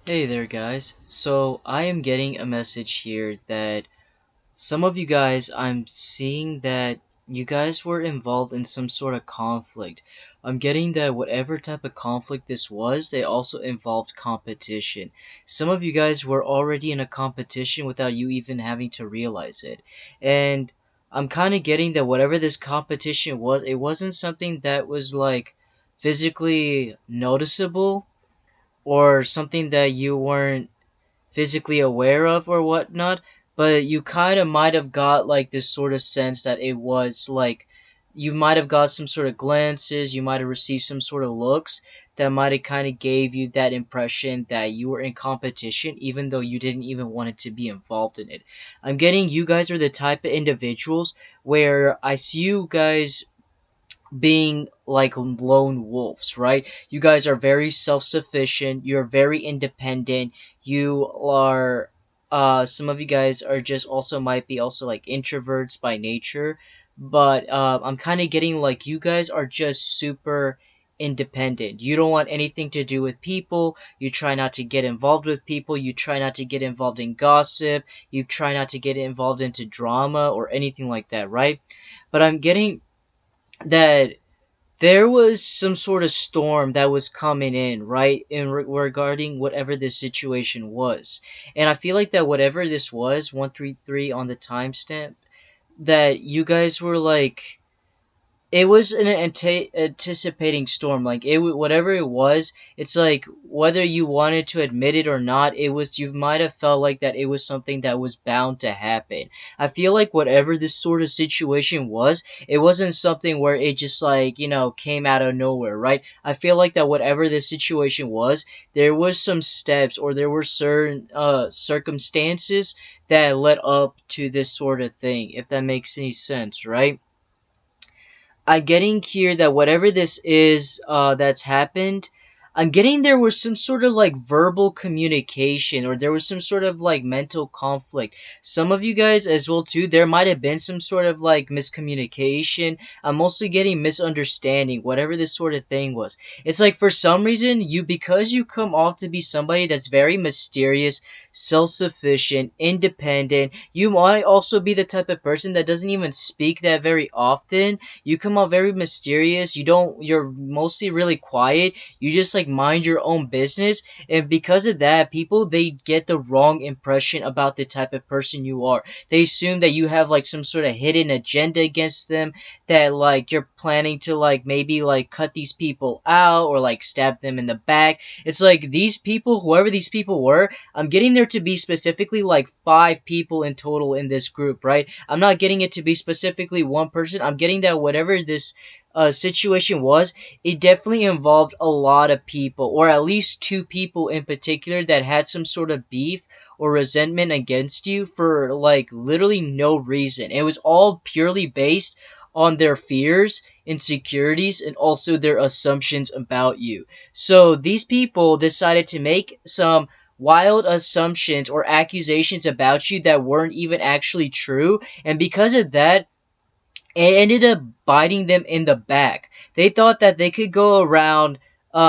Hey there, guys. So, I am getting a message here that some of you guys, I'm seeing that you guys were involved in some sort of conflict. I'm getting that whatever type of conflict this was, they also involved competition. Some of you guys were already in a competition without you even having to realize it. And I'm kind of getting that whatever this competition was, it wasn't something that was like physically noticeable or something that you weren't physically aware of or whatnot, but you kind of might have got like this sort of sense that it was like you might have got some sort of glances, you might have received some sort of looks that might have kind of gave you that impression that you were in competition even though you didn't even want it to be involved in it. I'm getting you guys are the type of individuals where I see you guys being like lone wolves, right? You guys are very self-sufficient, you're very independent, you are some of you guys are just also might be also like introverts by nature, but I'm kind of getting like you guys are just super independent. You don't want anything to do with people. You try not to get involved with people. You try not to get involved in gossip. You try not to get involved into drama or anything like that, right? But I'm getting that there was some sort of storm that was coming in, right? Regarding whatever this situation was. And I feel like that whatever this was, 133 on the timestamp, that you guys were like it was an anticipating storm. Like whatever it was, it's like whether you wanted to admit it or not, it was you might have felt like that it was something that was bound to happen. I feel like whatever this sort of situation was, it wasn't something where it just like came out of nowhere, right? I feel like that whatever this situation was, there was some steps or there were certain circumstances that led up to this sort of thing. If that makes any sense, right? I'm getting here that whatever this is that's happened, I'm getting there was some sort of like verbal communication or there was some sort of like mental conflict. Some of you guys as well too, there might have been some sort of like miscommunication. I'm mostly getting misunderstanding, whatever this sort of thing was. It's like for some reason, because you come off to be somebody that's very mysterious, self-sufficient, independent, you might also be the type of person that doesn't even speak that very often. You come out very mysterious. You're mostly really quiet. You just like mind your own business. And because of that, people, they get the wrong impression about the type of person you are. They assume that you have like some sort of hidden agenda against them, that like you're planning to like maybe like cut these people out or like stab them in the back. It's like these people, whoever these people were, I'm getting there to be specifically like 5 people in total in this group, right? I'm not getting it to be specifically one person. I'm getting that whatever this situation was, it definitely involved a lot of people, or at least 2 people in particular that had some sort of beef or resentment against you for like literally no reason. It was all purely based on their fears, insecurities, and also their assumptions about you. So these people decided to make some wild assumptions or accusations about you that weren't even actually true. And because of that, it ended up biting them in the back. They thought that they could go around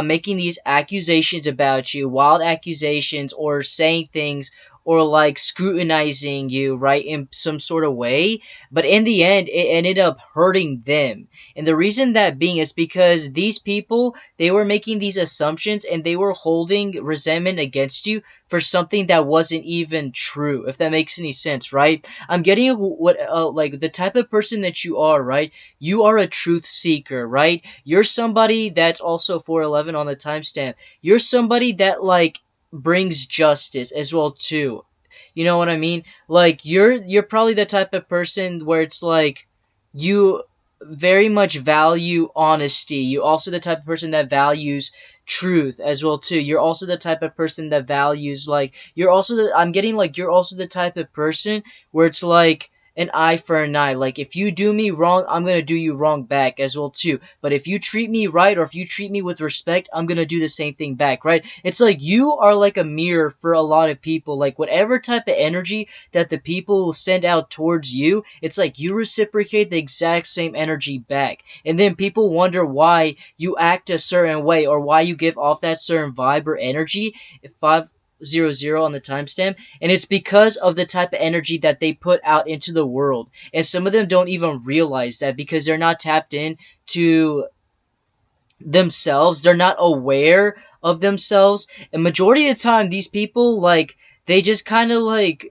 making these accusations about you, wild accusations, or saying things or like scrutinizing you, right, in some sort of way. But in the end, it ended up hurting them. And the reason that being is because these people, they were making these assumptions and they were holding resentment against you for something that wasn't even true, if that makes any sense, right? I'm getting what like the type of person that you are, right? You are a truth seeker, right? You're somebody that's also 411 on the timestamp. You're somebody that like brings justice as well too. You know what I mean? Like you're probably the type of person where it's like you very much value honesty. You also the type of person that values truth as well too. You're also the type of person that values like you're also the I'm getting like you're also the type of person where it's like an eye for an eye. Like if you do me wrong, I'm gonna do you wrong back as well too. But if you treat me right or if you treat me with respect, I'm gonna do the same thing back, right? It's like you are like a mirror for a lot of people. Like whatever type of energy that the people send out towards you, it's like you reciprocate the exact same energy back. And then people wonder why you act a certain way or why you give off that certain vibe or energy. If I've 800 on the timestamp, and it's because of the type of energy that they put out into the world. And some of them don't even realize that because they're not tapped in to themselves. They're not aware of themselves. And majority of the time, these people, like, they just kind of like,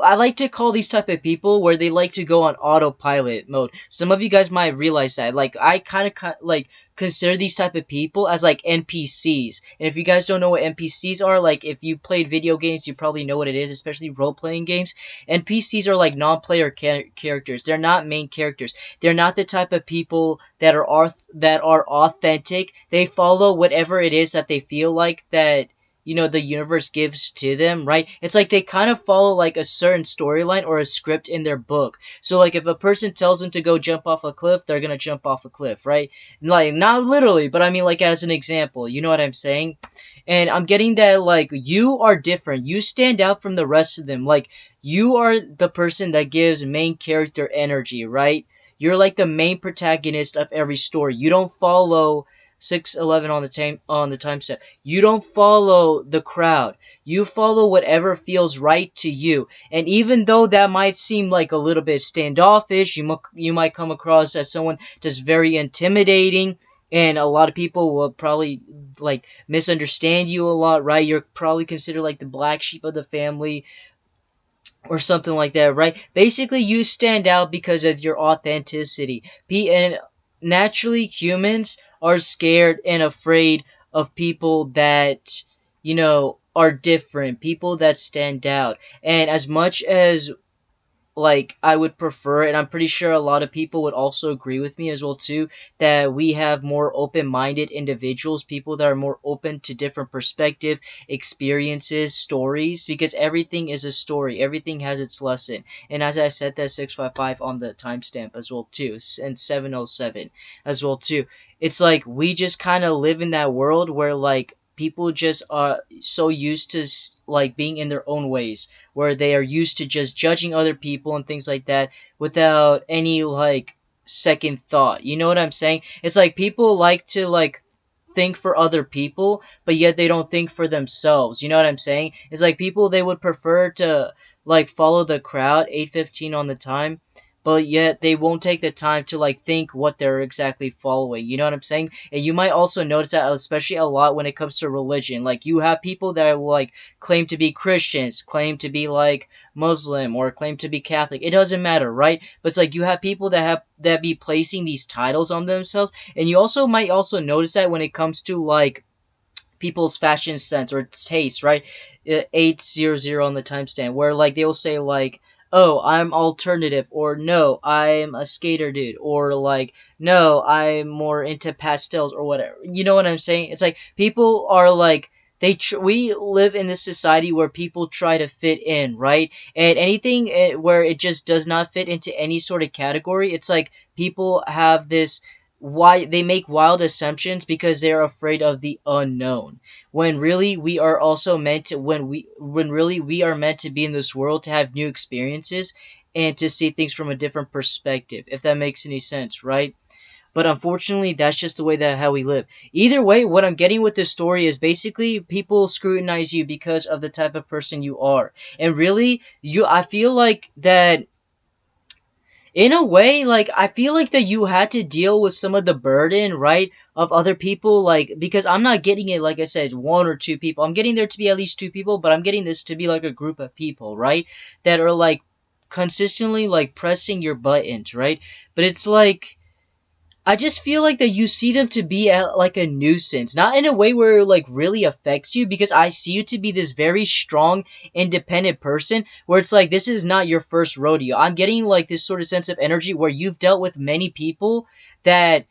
I like to call these type of people where they like to go on autopilot mode. Some of you guys might realize that. Like, I kind of like consider these type of people as like NPCs. And if you guys don't know what NPCs are, like, if you played video games, you probably know what it is, especially role playing games. NPCs are like non-player characters. They're not main characters. They're not the type of people that are authentic. They follow whatever it is that they feel like that the universe gives to them, right? It's like they kind of follow like a certain storyline or a script in their book. So like if a person tells them to go jump off a cliff, they're gonna jump off a cliff, right? Like not literally, but I mean like as an example, you know what I'm saying? And I'm getting that like you are different. You stand out from the rest of them. Like you are the person that gives main character energy, right? You're like the main protagonist of every story. You don't follow 611 on the time step. You don't follow the crowd. You follow whatever feels right to you. And even though that might seem like a little bit standoffish, you might come across as someone just very intimidating, and a lot of people will probably like misunderstand you a lot, right? You're probably considered like the black sheep of the family or something like that, right? Basically, you stand out because of your authenticity. And naturally, humans are scared and afraid of people that, are different, people that stand out. And as much as like I would prefer, and I'm pretty sure a lot of people would also agree with me as well too, that we have more open-minded individuals, people that are more open to different perspective, experiences, stories, because everything is a story, everything has its lesson. And as I said, that 655 on the timestamp as well too, and 707 as well too. It's like we just kind of live in that world where like people just are so used to like being in their own ways, where they are used to just judging other people and things like that without any like second thought. You know what I'm saying? It's like people like to like think for other people, but yet they don't think for themselves. You know what I'm saying? It's like people, they would prefer to like follow the crowd, 8:15 on the time, but yet they won't take the time to like think what they're exactly following. You know what I'm saying? And you might also notice that especially a lot when it comes to religion. Like you have people that will like claim to be Christians, claim to be like Muslim, or claim to be Catholic. It doesn't matter, right? But it's like you have people that be placing these titles on themselves, and you also might also notice that when it comes to like people's fashion sense or taste, right? 800 on the timestamp, where like they'll say like, "Oh, I'm alternative," or "No, I'm a skater dude," or like, "No, I'm more into pastels," or whatever. You know what I'm saying? It's like people are like we live in this society where people try to fit in, right? And anything where it just does not fit into any sort of category, it's like people have this why they make wild assumptions because they're afraid of the unknown, when really we are also meant to when really we are meant to be in this world to have new experiences and to see things from a different perspective, if that makes any sense, right? But unfortunately, that's just the way that how we live. Either way, what I'm getting with this story is basically people scrutinize you because of the type of person you are. And really, I feel like that in a way, like, I feel like that you had to deal with some of the burden, right, of other people, like, because I'm not getting it, like I said, one or two people. I'm getting there to be at least two people, but I'm getting this to be like a group of people, right, that are like consistently like pressing your buttons, right? But it's like, I just feel like that you see them to be like a nuisance, not in a way where it like really affects you, because I see you to be this very strong, independent person where it's like this is not your first rodeo. I'm getting like this sort of sense of energy where you've dealt with many people that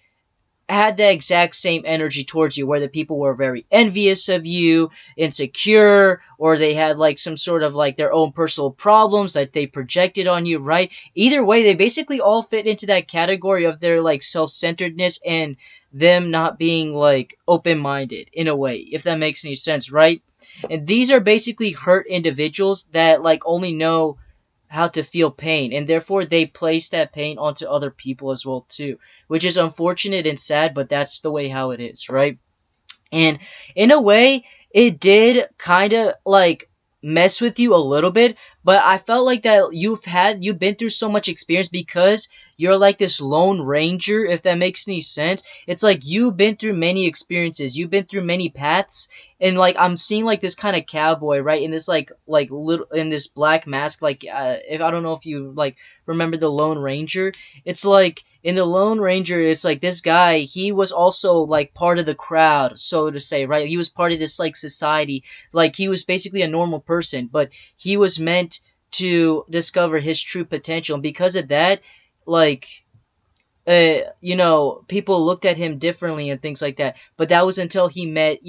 had the exact same energy towards you, where the people were very envious of you, insecure, or they had like some sort of like their own personal problems that they projected on you, right? Either way, they basically all fit into that category of their like self-centeredness and them not being like open-minded in a way, if that makes any sense, right? And these are basically hurt individuals that like only know how to feel pain, and therefore they place that pain onto other people as well too, which is unfortunate and sad, but that's the way how it is, right? And in a way, it did kind of like mess with you a little bit, but I felt like that you've been through so much experience because you're like this lone ranger, if that makes any sense. It's like you've been through many experiences, you've been through many paths, and like I'm seeing like this kind of cowboy, right, in this like little in this black mask, like if I don't know if you like remember the Lone Ranger. It's like in the Lone Ranger, it's like this guy, he was also like part of the crowd, so to say, right? He was part of this like society. Like he was basically a normal person, but he was meant to discover his true potential. And because of that, like people looked at him differently and things like that. But that was until he met,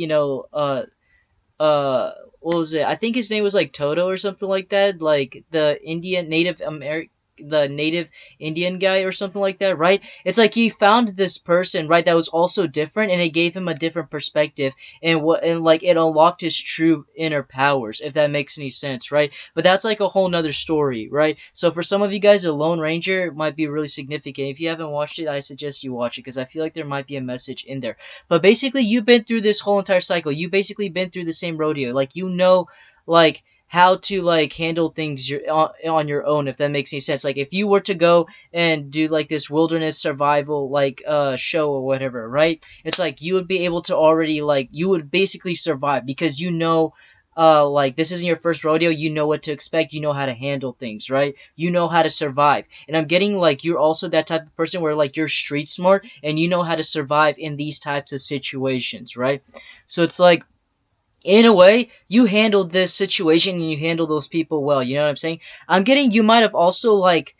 uh what was it? I think his name was like Toto or something like that, like the Indian Native American, the native Indian guy or something like that, right? It's like he found this person, right, that was also different, and it gave him a different perspective, and like it unlocked his true inner powers, if that makes any sense, right? But that's like a whole nother story, right? So for some of you guys, the Lone Ranger might be really significant. If you haven't watched it, I suggest you watch it because I feel like there might be a message in there. But basically, you've been through this whole entire cycle. You basically been through the same rodeo. Like like how to like handle things on your own, if that makes any sense. Like if you were to go and do like this wilderness survival like show or whatever, right? It's like you would be able to already like you would basically survive because like this isn't your first rodeo, you know what to expect, you know how to handle things, right? You know how to survive. And I'm getting like you're also that type of person where like you're street smart and you know how to survive in these types of situations, right? So it's like in a way, you handled this situation and you handled those people well. You know what I'm saying? I'm getting you might have also like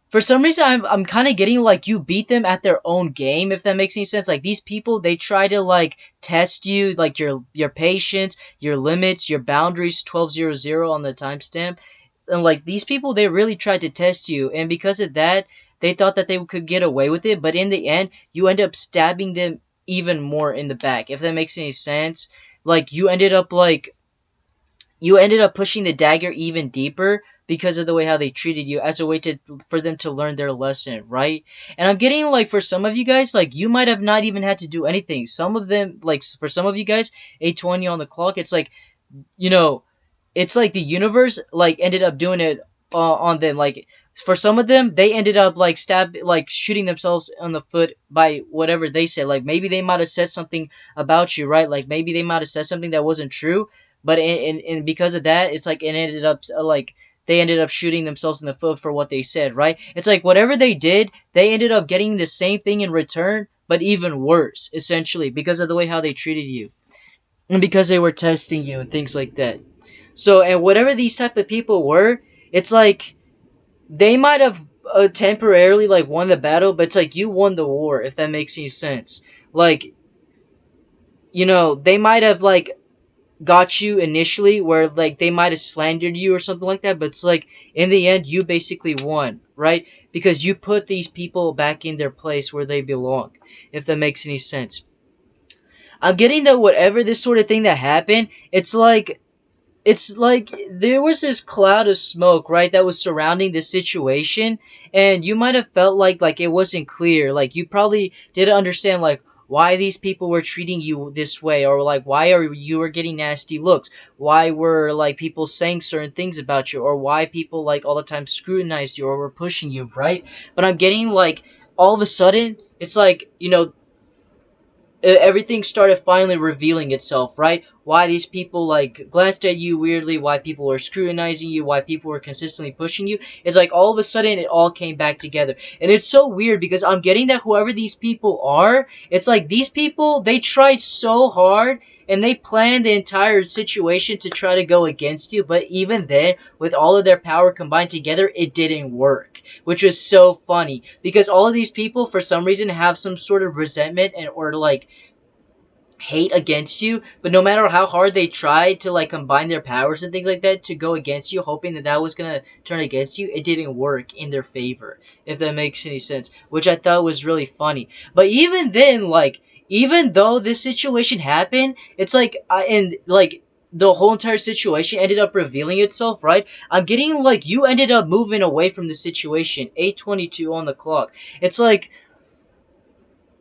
for some reason I'm kind of getting like you beat them at their own game, if that makes any sense. Like these people, they try to like test you, like your patience, your limits, your boundaries. 1200 on the timestamp, and like these people, they really tried to test you, and because of that, they thought that they could get away with it. But in the end, you end up stabbing them even more in the back, if that makes any sense. Like you ended up pushing the dagger even deeper because of the way how they treated you as a way to for them to learn their lesson, right? And I'm getting like for some of you guys, like you might have not even had to do anything. Some of them, like for some of you guys, 8:20 on the clock, it's like, you know, it's like the universe like ended up doing it on them. Like for some of them, they ended up like shooting themselves on the foot by whatever they said. Like maybe they might have said something about you, right? Like maybe they might have said something that wasn't true, but and because of that, it's like it ended up like they ended up shooting themselves in the foot for what they said, right? It's like whatever they did, they ended up getting the same thing in return, but even worse, essentially, because of the way how they treated you and because they were testing you and things like that. So, and whatever these type of people were, it's like they might have temporarily like won the battle, but it's like you won the war, if that makes any sense. Like, they might have like got you initially where like they might have slandered you or something like that, but it's like in the end you basically won, right? Because you put these people back in their place where they belong, if that makes any sense. I'm getting that whatever this sort of thing that happened, it's like there was this cloud of smoke, right, that was surrounding the situation, and you might have felt like it wasn't clear. Like you probably didn't understand like why these people were treating you this way, or like why are you were getting nasty looks, why were like people saying certain things about you, or why people like all the time scrutinized you or were pushing you, right? But I'm getting like all of a sudden it's like everything started finally revealing itself, right? Why these people like glanced at you weirdly, why people were scrutinizing you, why people were consistently pushing you. It's like all of a sudden it all came back together. And it's so weird because I'm getting that whoever these people are, it's like these people, they tried so hard and they planned the entire situation to try to go against you, but even then, with all of their power combined together, it didn't work, which was so funny because all of these people, for some reason, have some sort of resentment and or like hate against you, but no matter how hard they tried to like combine their powers and things like that to go against you, hoping that that was gonna turn against you, it didn't work in their favor, if that makes any sense, which I thought was really funny. But even then, like, even though this situation happened, it's like and like the whole entire situation ended up revealing itself, right? I'm getting like you ended up moving away from the situation. 8:22 on the clock. It's like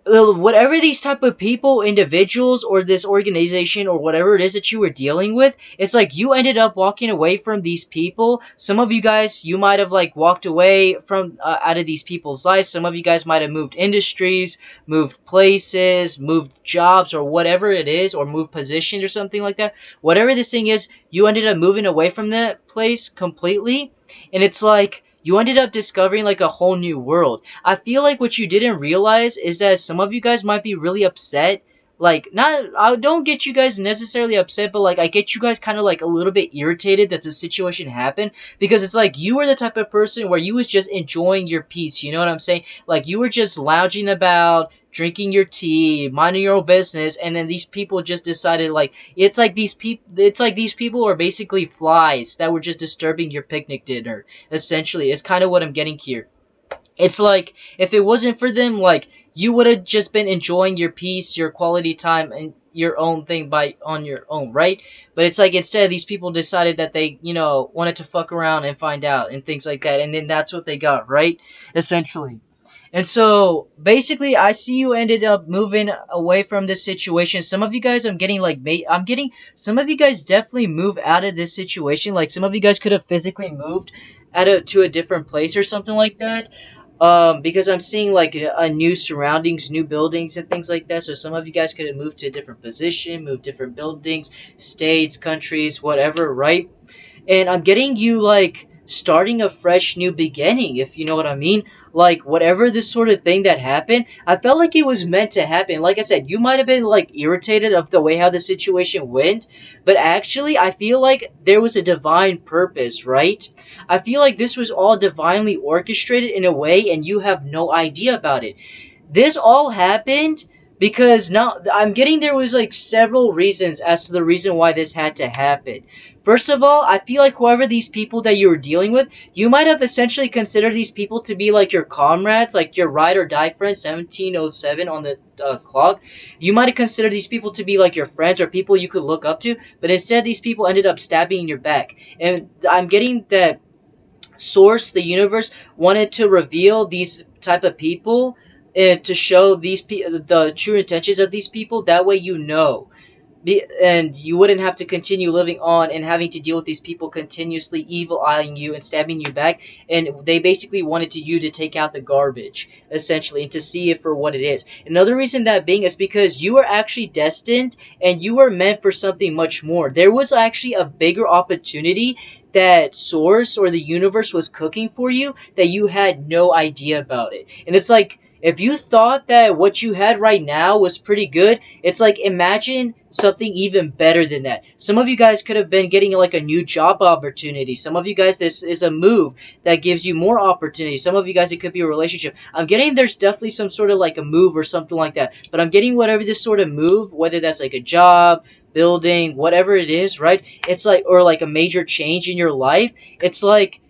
whatever these type of people, individuals, or this organization, or whatever it is that you were dealing with, it's like you ended up walking away from these people. Some of you guys, you might have like walked away from out of these people's lives. Some of you guys might have moved industries, moved places, moved jobs, or whatever it is, or moved positions or something like that. Whatever this thing is, you ended up moving away from that place completely, and it's like you ended up discovering like a whole new world. I feel like what you didn't realize is that some of you guys might be really upset. Like, not, I don't get you guys necessarily upset, but like, I get you guys kind of like a little bit irritated that the situation happened, because it's like you were the type of person where you was just enjoying your peace. You know what I'm saying? Like, you were just lounging about, drinking your tea, minding your own business, and then these people just decided like, it's like these people are basically flies that were just disturbing your picnic dinner. Essentially, it's kind of what I'm getting here. It's like if it wasn't for them, like you would have just been enjoying your peace, your quality time, and your own thing by on your own, right? But it's like instead these people decided that they, wanted to fuck around and find out and things like that, and then that's what they got, right? Essentially. And so basically, I see you ended up moving away from this situation. Some of you guys, I'm getting some of you guys definitely move out of this situation. Like some of you guys could have physically moved to a different place or something like that. Because I'm seeing like a new surroundings, new buildings and things like that. So some of you guys could have moved to a different position, moved different buildings, states, countries, whatever, right? And I'm getting you like starting a fresh new beginning, if you know what I mean. Like whatever this sort of thing that happened, I felt like it was meant to happen. Like I said, you might have been like irritated of the way how the situation went, but actually I feel like there was a divine purpose, right? I feel like this was all divinely orchestrated in a way and you have no idea about it. This all happened because now I'm getting there was like several reasons as to the reason why this had to happen. First of all, I feel like whoever these people that you were dealing with, you might have essentially considered these people to be like your comrades, like your ride or die friend, 1707 on the clock. You might have considered these people to be like your friends or people you could look up to, but instead these people ended up stabbing in your back. And I'm getting that source, the universe, wanted to reveal these type of people to show the true intentions of these people. That way you know, and you wouldn't have to continue living on and having to deal with these people continuously evil eyeing you and stabbing you back. And they basically wanted you to take out the garbage, essentially, and to see it for what it is. Another reason that being is because you were actually destined and you were meant for something much more. There was actually a bigger opportunity that source or the universe was cooking for you that you had no idea about it. And it's like, if you thought that what you had right now was pretty good, it's like imagine something even better than that. Some of you guys could have been getting like a new job opportunity. Some of you guys, this is a move that gives you more opportunity. Some of you guys, it could be a relationship. I'm getting there's definitely some sort of like a move or something like that. But I'm getting whatever this sort of move, whether that's like a job, building, whatever it is, right? It's like, or like a major change in your life. It's like,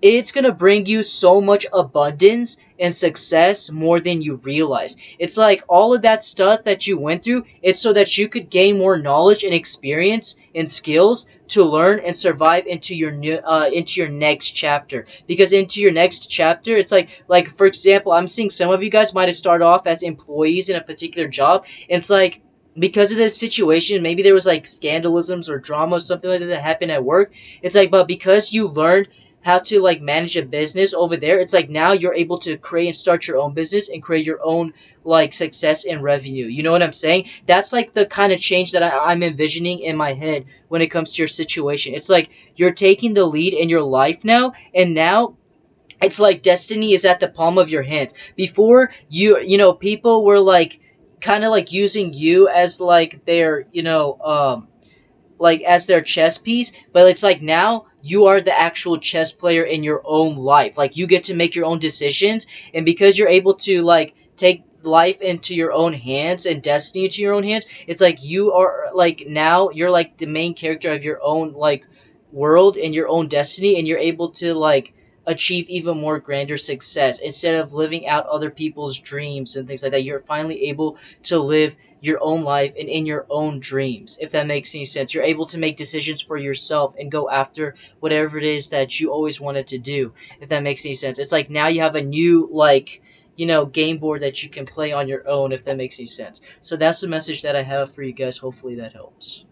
it's gonna bring you so much abundance and success more than you realize. It's like all of that stuff that you went through, it's so that you could gain more knowledge and experience and skills to learn and survive into your next chapter. Because into your next chapter, it's like for example, I'm seeing some of you guys might have started off as employees in a particular job. And it's like because of this situation, maybe there was like scandalisms or drama or something like that happened at work. It's like, but because you learned how to like manage a business over there, it's like now you're able to create and start your own business and create your own like success and revenue. You know what I'm saying? That's like the kind of change that I'm envisioning in my head when it comes to your situation. It's like you're taking the lead in your life now, and now it's like destiny is at the palm of your hands. Before people were like kind of like using you as like their like as their chess piece, but it's like now you are the actual chess player in your own life. Like you get to make your own decisions, and because you're able to like take life into your own hands and destiny into your own hands, it's like you are like now you're like the main character of your own like world and your own destiny, and you're able to like achieve even more grander success instead of living out other people's dreams and things like that. You're finally able to live your own life and in your own dreams, if that makes any sense. You're able to make decisions for yourself and go after whatever it is that you always wanted to do, if that makes any sense. It's like now you have a new like game board that you can play on your own, if that makes any sense. So that's the message that I have for you guys. Hopefully that helps.